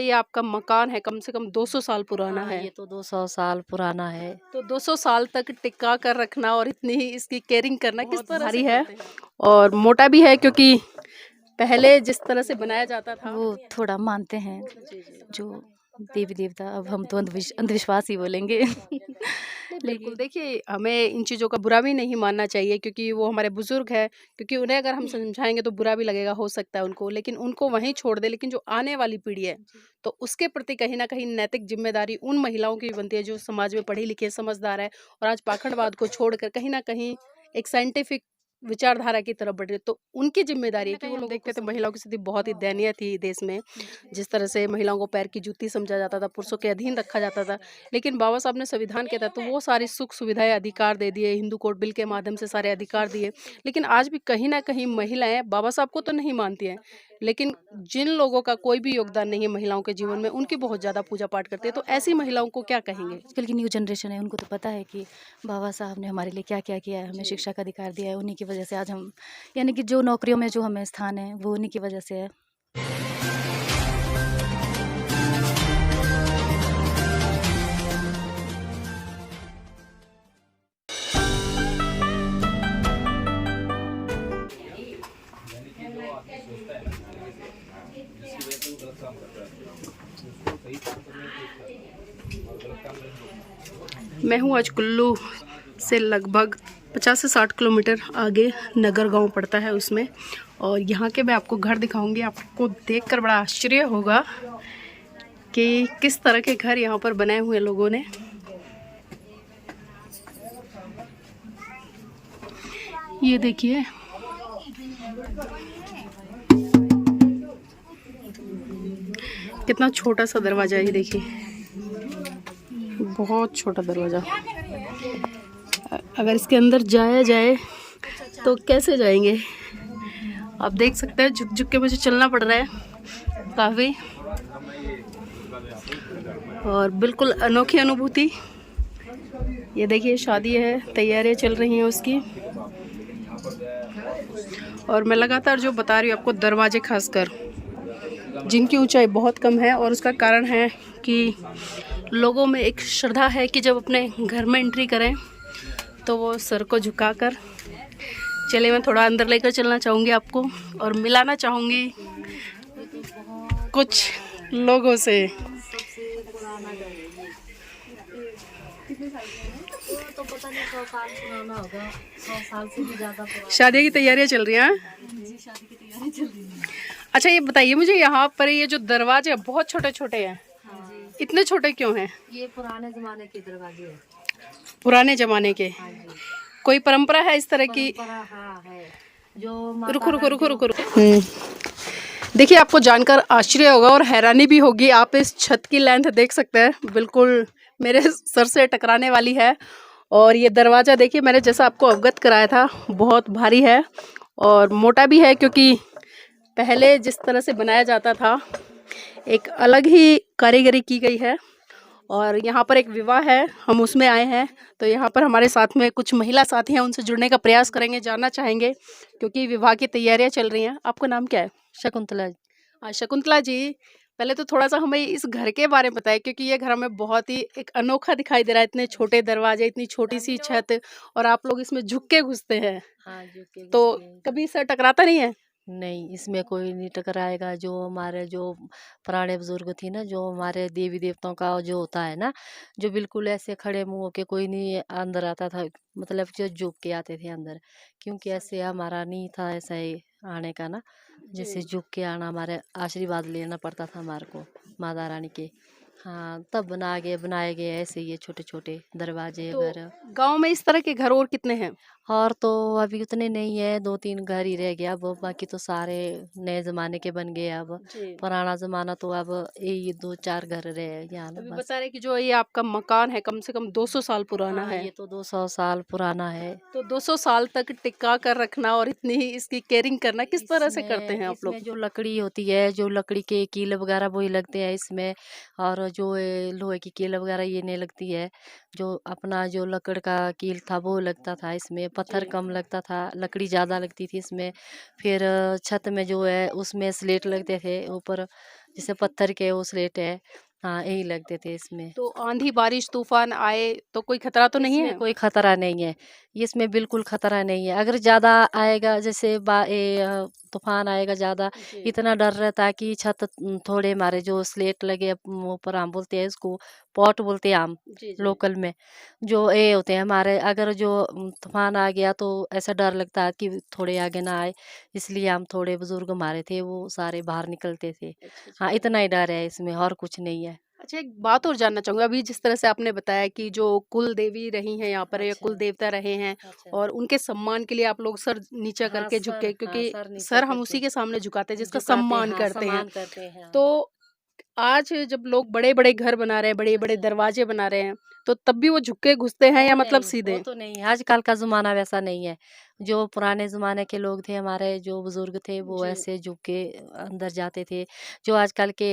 ये आपका मकान है कम से कम 200 साल पुराना है। ये तो 200 साल पुराना है। तो 200 साल तक टिका कर रखना और इतनी ही इसकी केयरिंग करना किस बहुत तरह भारी से है। करते हैं? और मोटा भी है क्योंकि पहले जिस तरह से बनाया जाता था वो थोड़ा मानते हैं जो देवी देवता, अब हम तो अंधविश्वास ही बोलेंगे। नहीं, बिल्कुल लेकिन देखिए हमें इन चीज़ों का बुरा भी नहीं मानना चाहिए क्योंकि वो हमारे बुजुर्ग हैं, क्योंकि उन्हें अगर हम समझाएंगे तो बुरा भी लगेगा हो सकता है उनको, लेकिन उनको वहीं छोड़ दे। लेकिन जो आने वाली पीढ़ी है तो उसके प्रति कहीं ना कहीं नैतिक जिम्मेदारी उन महिलाओं की भी बनती है जो समाज में पढ़ी लिखी है, समझदार है और आज पाखंडवाद को छोड़कर कहीं ना कहीं एक साइंटिफिक विचारधारा की तरफ बढ़ रही है। तो उनकी जिम्मेदारी है कि वो लोग देखते थे महिलाओं की स्थिति बहुत ही दयनीय थी देश में, जिस तरह से महिलाओं को पैर की जूती समझा जाता था, पुरुषों के अधीन रखा जाता था। लेकिन बाबा साहब ने संविधान के तहत तो वो सारी सुख सुविधाएं अधिकार दे दिए, हिंदू कोड बिल के माध्यम से सारे अधिकार दिए। लेकिन आज भी कहीं ना कहीं महिलाएं बाबा साहब को तो नहीं मानती हैं, लेकिन जिन लोगों का कोई भी योगदान नहीं है महिलाओं के जीवन में उनकी बहुत ज़्यादा पूजा पाठ करती है। तो ऐसी महिलाओं को क्या कहेंगे? आजकल की न्यू जनरेशन है, उनको तो पता है कि बाबा साहब ने हमारे लिए क्या क्या किया है, हमें शिक्षा का अधिकार दिया है। उन्हीं की वजह से आज हम, यानी कि जो नौकरियों में जो हमें स्थान है वो उन्हीं की वजह से है। मैं हूँ आज कुल्लू से लगभग 50 से 60 किलोमीटर आगे नगर गांव पड़ता है उसमें, और यहाँ के मैं आपको घर दिखाऊंगी। आपको देखकर बड़ा आश्चर्य होगा कि किस तरह के घर यहाँ पर बनाए हुए लोगों ने। ये देखिए, कितना छोटा सा दरवाजा है, ये देखिए बहुत छोटा दरवाजा। अगर इसके अंदर जाया जाए तो कैसे जाएंगे? आप देख सकते हैं झुक झुक के मुझे चलना पड़ रहा है काफ़ी, और बिल्कुल अनोखी अनुभूति। ये देखिए शादी है, तैयारियां चल रही हैं उसकी, और मैं लगातार जो बता रही हूँ आपको दरवाजे खासकर जिनकी ऊंचाई बहुत कम है, और उसका कारण है कि लोगों में एक श्रद्धा है कि जब अपने घर में एंट्री करें तो वो सर को झुकाकर चले। मैं थोड़ा अंदर लेकर चलना चाहूँगी आपको और मिलाना चाहूँगी कुछ लोगों से। तो पता नहीं 100 साल पुराना होगा, 100 साल से भी ज़्यादा पुराना। शादी की तैयारियां चल रही हैं? जी, शादी की तैयारी चल रही है। अच्छा ये बताइए मुझे, यहाँ पर ये जो दरवाजे बहुत छोटे छोटे हैं, हाँ, इतने छोटे क्यों हैं? ये पुराने ज़माने के दरवाजे हैं। पुराने जमाने के? हाँ जी। कोई परंपरा है इस तरह की? हाँ है, जो रुको रुको रुको रुको रुको। देखिए आपको जानकर आश्चर्य होगा और हैरानी भी होगी। आप इस छत की लेंथ देख सकते हैं, बिल्कुल मेरे सर से टकराने वाली है। और ये दरवाज़ा देखिए, मैंने जैसा आपको अवगत कराया था बहुत भारी है और मोटा भी है, क्योंकि पहले जिस तरह से बनाया जाता था एक अलग ही कारीगरी की गई है। और यहाँ पर एक विवाह है, हम उसमें आए हैं, तो यहाँ पर हमारे साथ में कुछ महिला साथी हैं, उनसे जुड़ने का प्रयास करेंगे, जानना चाहेंगे क्योंकि विवाह की तैयारियां चल रही हैं। आपका नाम क्या है? शकुंतला। शकुंतला जी, पहले तो थोड़ा सा हमें इस घर के बारे में बताएं, क्योंकि ये घर हमें बहुत ही एक अनोखा दिखाई दे रहा है। इतने छोटे दरवाजे, इतनी छोटी सी छत, और आप लोग इसमें झुक के घुसते हैं, हाँ, जो के तो कभी सर टकराता नहीं है? नहीं, इसमें कोई नहीं टकराएगा। जो हमारे जो पुराने बुजुर्ग थी ना, जो हमारे देवी देवताओं का जो होता है ना, जो बिल्कुल ऐसे खड़े मुंह होके कोई नहीं अंदर आता था, मतलब जो झुक के आते थे अंदर, क्योंकि ऐसे हमारा नहीं था ऐसा ही आने का ना, जैसे झुक के आना, हमारे आशीर्वाद लेना पड़ता था हमारे को माता रानी के। हाँ, तब बनाए गए ऐसे ये छोटे छोटे दरवाजे तो घर। गांव में इस तरह के घर और कितने हैं? और तो अभी उतने नहीं है, 2-3 घर ही रह गया अब, बाकी तो सारे नए जमाने के बन गए अब। जी, पुराना जमाना तो अब ये 2-4 घर रहे यहाँ ना अभी बस। बता रहे कि जो ये आपका मकान है कम से कम 200 साल पुराना हाँ, है। ये तो 200 साल पुराना है। तो 200 साल तक टिका कर रखना और इतनी ही इसकी केयरिंग करना किस तरह से करते हैं आप इसमें लोग? जो लकड़ी होती है, जो लकड़ी के कील वगैरह वही लगते हैं इसमें, और जो लोहे की कील वगैरह ये नहीं लगती है। जो अपना जो लकड़ का कील था वो लगता था इसमें, पत्थर जी। कम लगता था, लकड़ी ज़्यादा लगती थी इसमें। फिर छत में जो है उसमें स्लेट लगते थे ऊपर, जैसे पत्थर के वो स्लेट है, हाँ, यही लगते थे इसमें। तो आंधी, बारिश, तूफान आए तो कोई खतरा तो नहीं इसमें है? कोई खतरा नहीं है, इसमें बिल्कुल खतरा नहीं है। अगर ज़्यादा आएगा, जैसे तूफान आएगा ज़्यादा, जी। इतना डर रहता है कि छत थोड़े हमारे जो स्लेट लगे ऊपर, हम बोलते हैं इसको पॉट बोलते हैं हम जी, जी। लोकल में, जो ये होते हैं हमारे, अगर जो तूफान आ गया तो ऐसा डर लगता है कि थोड़े आगे ना आए, इसलिए हम थोड़े बुजुर्ग हमारे थे वो सारे बाहर निकलते थे। अच्छा, हाँ, अच्छा। इतना ही डर है इसमें, और कुछ नहीं है। अच्छा, एक बात और जानना चाहूँगी, अभी जिस तरह से आपने बताया कि जो कुल देवी रही हैं यहाँ पर या अच्छा, कुल देवता रहे हैं अच्छा। और उनके सम्मान के लिए आप लोग सर नीचा हाँ, करके झुके, हाँ, क्योंकि सर नीचा सर हम करके उसी के सामने झुकाते हैं जिसका झुकाते, सम्मान हाँ, करते हैं। सम्मान करते हैं, हाँ। तो आज जब लोग बड़े-बड़े घर बना रहे हैं, बड़े-बड़े अच्छा। दरवाजे बना रहे हैं, तो तब भी वो झुक के घुसते हैं या मतलब वो सीधे? तो नहीं है, आजकल का ज़माना वैसा नहीं है। जो पुराने ज़माने के लोग थे, हमारे जो बुज़ुर्ग थे, वो जी। ऐसे झुक के अंदर जाते थे। जो आजकल के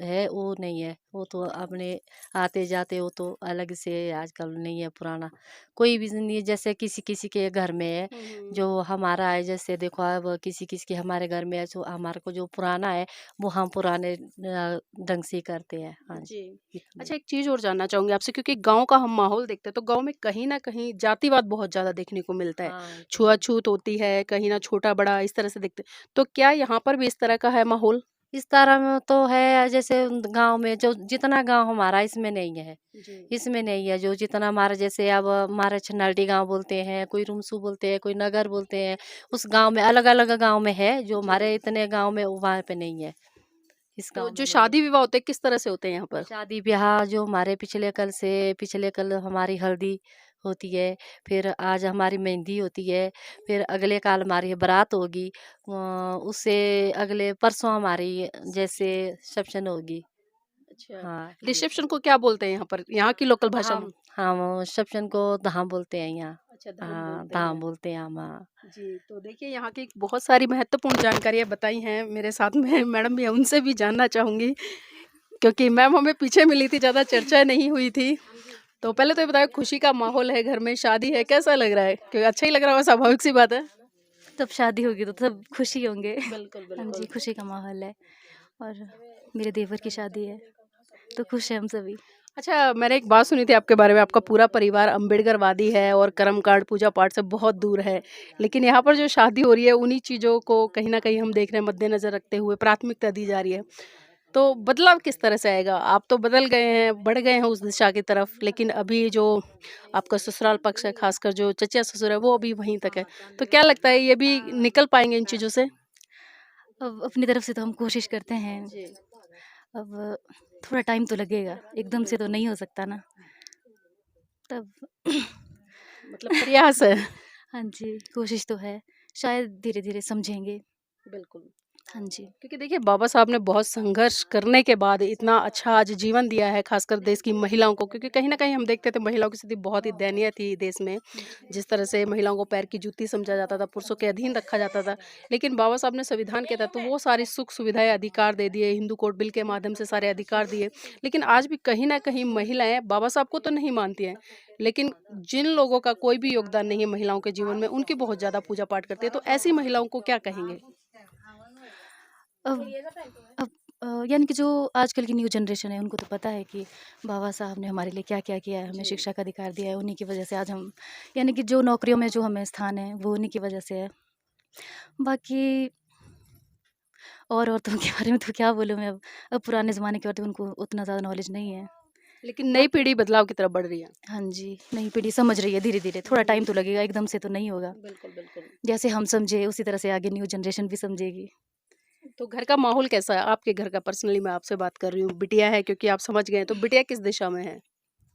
है, वो नहीं है। वो तो अपने आते-जाते, वो तो अलग से है, आजकल नहीं है पुराना। कोई भी नहीं, जैसे किसी-किसी के घर में है, हुँ, हुँ। जो हमारा है, जैसे देखो अब किसी-किसी के हमारे घर में है, जो हमारे को जो पुराना है, वो हम पुराने ढंग से ही करते हैं। हाँ जी, जी। इतना। अच्छा, एक चीज़ और जानना चाहूँगी आपसे, क्योंकि गाँव का हम माहौल देखते हैं, तो गाँव में कहीं न कहीं जातिवाद बहुत ज़्यादा देखने को मिलता है। हाँ, तो है। छुआ-छूत होती है, कहीं न छोटा-बड़ा इस तरह से देखते हैं। तो क्या यहाँ पर भी इस तरह का है माहौल? इस तरह में तो है, जैसे गाँव में जो जितना गाँव हमारा, इसमें नहीं है। जी। इसमें नहीं है, जो जितना हमारा, जैसे अब हमारे छनाल्टी गाँव बोलते हैं, कोई रुमसू बोलते हैं, कोई नगर बोलते हैं। उस गाँव में अलग-अलग गाँव में है, जो जी। हमारे इतने गाँव में वहाँ पे नहीं है। इस तो गाँव जो में नहीं है। शादी-विवाह होते हैं, किस तरह से होते हैं यहाँ पर? शादी-ब्याह जो हमारे पिछले कल हमारी हल्दी होती है, फिर आज हमारी मेहंदी होती है, फिर अगले कल हमारी बारात होगी, उससे अगले परसों हमारी जैसे रिसेप्शन होगी। अच्छा। हाँ, ये रिसेप्शन को क्या बोलते हैं यहाँ पर? यहाँ की लोकल भाषा में? हम रिसेप्शन को धाम बोलते हैं यहाँ। अच्छा, धाम हाँ, बोलते धाम हैं। बोलते हैं हम, हाँ। जी, तो देखिए यहाँ की बहुत सारी महत्वपूर्ण जानकारियाँ बताई हैं मेरे साथ में मैडम भी हैं, उनसे भी जानना चाहूँगी, क्योंकि मैम हमें पीछे मिली थी, ज़्यादा चर्चा नहीं हुई थी। तो पहले तो ये बताओ, खुशी का माहौल है, घर में शादी है, कैसा लग रहा है? क्योंकि अच्छा ही लग रहा होगा, स्वाभाविक सी बात है। तब शादी होगी तो सब खुशी होंगे। बिल्कुल, हाँ जी, बिल्कुल। खुशी का माहौल है और मेरे देवर की शादी है, तो खुश हैं हम सभी। अच्छा, मैंने एक बात सुनी थी आपके बारे में, आपका पूरा परिवार अम्बेडकरवादी है और कर्मकांड, पूजा-पाठ से बहुत दूर है। लेकिन यहाँ पर जो शादी हो रही है, उन्हीं चीज़ों को कहीं न कहीं हम देख रहे हैं, मद्देनज़र रखते हुए प्राथमिकता दी जा रही है। तो बदलाव किस तरह से आएगा? आप तो बदल गए हैं, बढ़ गए हैं उस दिशा की तरफ, लेकिन अभी जो आपका ससुराल पक्ष है, खासकर जो चचा-ससुर है, वो अभी वहीं तक है। तो क्या लगता है, ये भी निकल पाएँगे इन चीज़ों से? अब अपनी तरफ से तो हम कोशिश करते हैं, जी, अब थोड़ा टाइम तो लगेगा, एकदम से तो बिल्कुल। नहीं हो सकता ना, तब मतलब प्रयास है। हाँ जी, कोशिश तो है, शायद धीरे-धीरे समझेंगे। बिल्कुल। हाँ जी। क्योंकि देखिए, बाबा साहब ने बहुत संघर्ष करने के बाद इतना अच्छा आज जीवन दिया है, खासकर देश की महिलाओं को, क्योंकि कहीं न कहीं हम देखते थे महिलाओं की स्थिति बहुत ही दयनीय थी देश में। जिस तरह से महिलाओं को पैर की जूती समझा जाता था, पुरुषों के अधीन रखा जाता था। लेकिन बाबा साहब ने संविधान के तहत तो वो सारी सुख-सुविधाएँ, अधिकार दे दिए, हिंदू कोड बिल के माध्यम से सारे अधिकार दिए। लेकिन आज भी कहीं न कहीं महिलाएँ बाबा साहब को तो नहीं मानती हैं, लेकिन जिन लोगों का कोई भी योगदान नहीं है महिलाओं के जीवन में, उनकी बहुत ज़्यादा पूजा-पाठ करती हैं। तो ऐसी महिलाओं को क्या कहेंगे? अब अब यानी कि जो आजकल की न्यू जनरेशन है, उनको तो पता है कि बाबा साहब ने हमारे लिए क्या-क्या किया है, हमें जी। शिक्षा का अधिकार दिया है, उन्हीं की वजह से आज हम, यानी कि जो नौकरियों में जो हमें स्थान है, वो उन्हीं की वजह से है। बाकी और औरतों के बारे में तो क्या बोलूँ मैं अब पुराने ज़माने की औरतें, उनको उतना ज़्यादा नॉलेज नहीं है। लेकिन नई बाकी पीढ़ी बदलाव की तरफ बढ़ रही है। हाँ जी, नई पीढ़ी समझ रही है धीरे-धीरे, थोड़ा जी। टाइम तो लगेगा, एकदम से तो नहीं होगा। बिल्कुल, बिल्कुल। जैसे हम समझे, उसी तरह से आगे न्यू जनरेशन भी समझेगी। तो घर का माहौल कैसा है? आपके घर का पर्सनली मैं आपसे बात कर रही हूँ। बिटिया है, क्योंकि आप समझ गए हैं, तो बिटिया किस दिशा में है?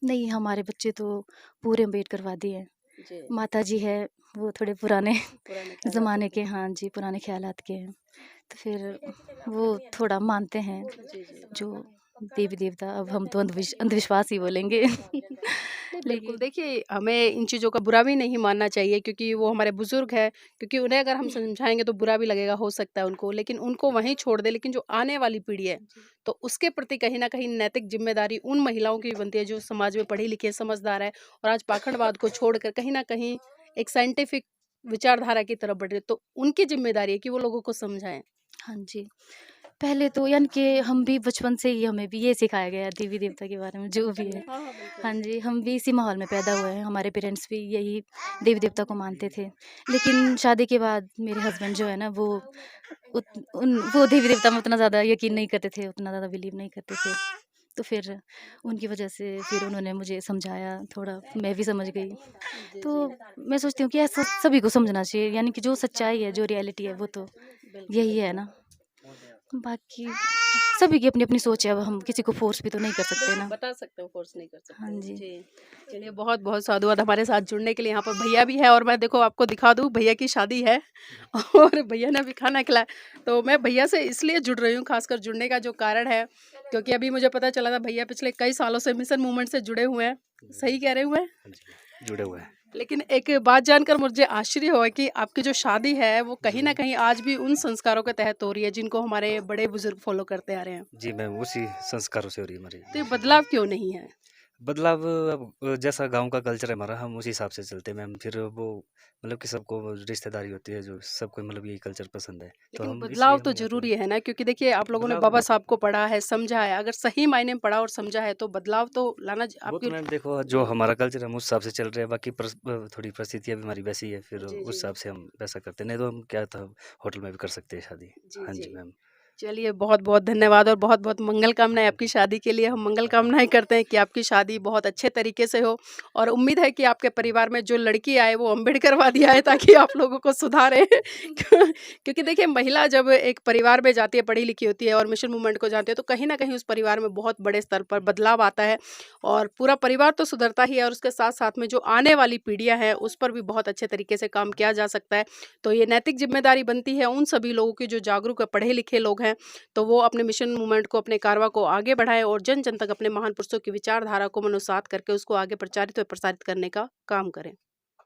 नहीं, हमारे बच्चे तो पूरे अम्बेडकरवादी हैं। जी। माताजी है, वो थोड़े पुराने पुराने ख़्यालात ज़माने होते के, हैं। हाँ जी, पुराने ख़्यालात के हैं। तो फिर वो थोड़ा मानते हैं, जी, जी। जो देवी देवता, अब हम तो अंधविश्वास ही बोलेंगे। नहीं, बिल्कुल लेकिन देखिए, हमें इन चीज़ों का बुरा भी नहीं मानना चाहिए क्योंकि वो हमारे बुज़ुर्ग हैं, क्योंकि उन्हें अगर हम समझाएँगे तो बुरा भी लगेगा, हो सकता है उनको, लेकिन उनको वहीं छोड़ दें। लेकिन जो आने वाली पीढ़ी है, तो उसके प्रति कहीं न कहीं नैतिक ज़िम्मेदारी उन महिलाओं की भी बनती है जो समाज में पढ़ी-लिखी है, समझदार है और आज पाखंडवाद को छोड़कर कहीं न कहीं एक साइंटिफ़िक विचारधारा की तरफ बढ़ रही है। तो उनकी ज़िम्मेदारी है कि वो लोगों को समझाएँ। हाँ जी, पहले तो यानी कि हम भी बचपन से ही हमें भी ये सिखाया गया है देवी देवता के बारे में जो भी है। हाँ, हाँ, बिल्कुल। हाँ जी, हम भी इसी माहौल में पैदा हुए हैं, हमारे पेरेंट्स भी यही देवी देवता को मानते थे। लेकिन शादी के बाद मेरे हस्बैंड जो है ना वो देवी देवता में उतना ज़्यादा यकीन नहीं करते थे, उतना ज़्यादा बिलीव नहीं करते थे। तो फिर उनकी वजह से फिर उन्होंने मुझे समझाया थोड़ा, मैं भी समझ गई। जी, तो जी। मैं सोचती हूँ कि ऐसा सभी को समझना चाहिए, यानी कि जो सच्चाई है, जो रियलिटी है वो तो बिल्कुल, यही है ना। बाकी सभी की अपनी-अपनी सोच है, अब हम किसी को फ़ोर्स भी तो नहीं कर सकते बिल्कुल, ना। बता सकते हो, फ़ोर्स नहीं कर हाँ सकते। जी। जी। चलिए, बहुत-बहुत साधुवाद हमारे साथ जुड़ने के लिए। यहाँ पर भैया भी हैं और मैं देखो आपको दिखा दूँ, भैया की शादी है और भैया ने अभी खाना खिलाया। तो मैं भैया से इसलिए जुड़ रही हूँ, ख़ासकर जुड़ने का जो कारण है, क्योंकि अभी मुझे पता चला था भैया पिछले कई सालों से मिशन मूवमेंट से जुड़े हुए हैं। सही कह रही हूँ मैं? हाँ जी, जुड़े हुए हैं। लेकिन एक बात जानकर मुझे आश्चर्य हुआ कि आपकी जो शादी है, वो कहीं न जी, कहीं आज भी उन संस्कारों के तहत हो रही है, जिनको हमारे बड़े-बुज़ुर्ग फ़ॉलो करते आ रहे हैं। जी मैम उसी संस्कारों से हो रही है हमारी तो ये शादी। बदलाव क्यों नहीं है? बदलाव अब जैसा गाँव का कल्चर है हमारा हम उसी हिसाब से चलते हैं मैम। फिर वो मतलब कि सबको रिश्तेदारी होती है जो सबको मतलब यही कल्चर पसंद है। तो लेकिन हम बदलाव इसलिए तो हम रहते हैं। ज़रूरी है ना, क्योंकि देखिए आप लोगों ने बदलाव बाबा साहब को पढ़ा है, समझा है। अगर सही मायने में पढ़ा और समझा है, तो बदलाव तो लाना ज वो तो आपकी। मैम देखो जो हमारा कल्चर है हम उस हिसाब से चल रहे हैं। बाकी थोड़ी परिस्थितियाँ भी हमारी वैसी है फिर जी, उस जी। हिसाब से हम वैसा करते हैं। नहीं तो हम क्या था होटल में भी कर सकते हैं शादी। जी, हाँ जी जी। मैम। चलिए, बहुत-बहुत धन्यवाद और बहुत-बहुत मंगल कामनाएँ आपकी शादी के लिए। हम मंगल कामनाएँ करते हैं कि आपकी शादी बहुत अच्छे तरीके से हो और उम्मीद है कि आपके परिवार में जो लड़की आए वो अम्बेडकरवादी आए ताकि आप लोगों को सुधारे। क्योंकि देखिए, महिला जब एक परिवार में जाती है, पढ़ी-लिखी होती है और मिशन मूवमेंट को जानती है, तो कहीं न कहीं उस परिवार में बहुत बड़े स्तर पर बदलाव आता है और पूरा परिवार तो सुधरता ही है और उसके साथ-साथ में जो आने वाली पीढ़ियाँ हैं, उस पर भी बहुत अच्छे तरीके से काम किया जा सकता है। तो ये नैतिक ज़िम्मेदारी बनती है उन सभी लोगों की जो जागरूक, पढ़े-लिखे लोग हैं, तो वो अपने मिशन मूवमेंट को, अपने कारवां को आगे बढ़ाएँ और जन-जन तक अपने महान पुरुषों की विचारधारा को मनोसात करके उसको आगे प्रचारित व प्रसारित करने का काम करें।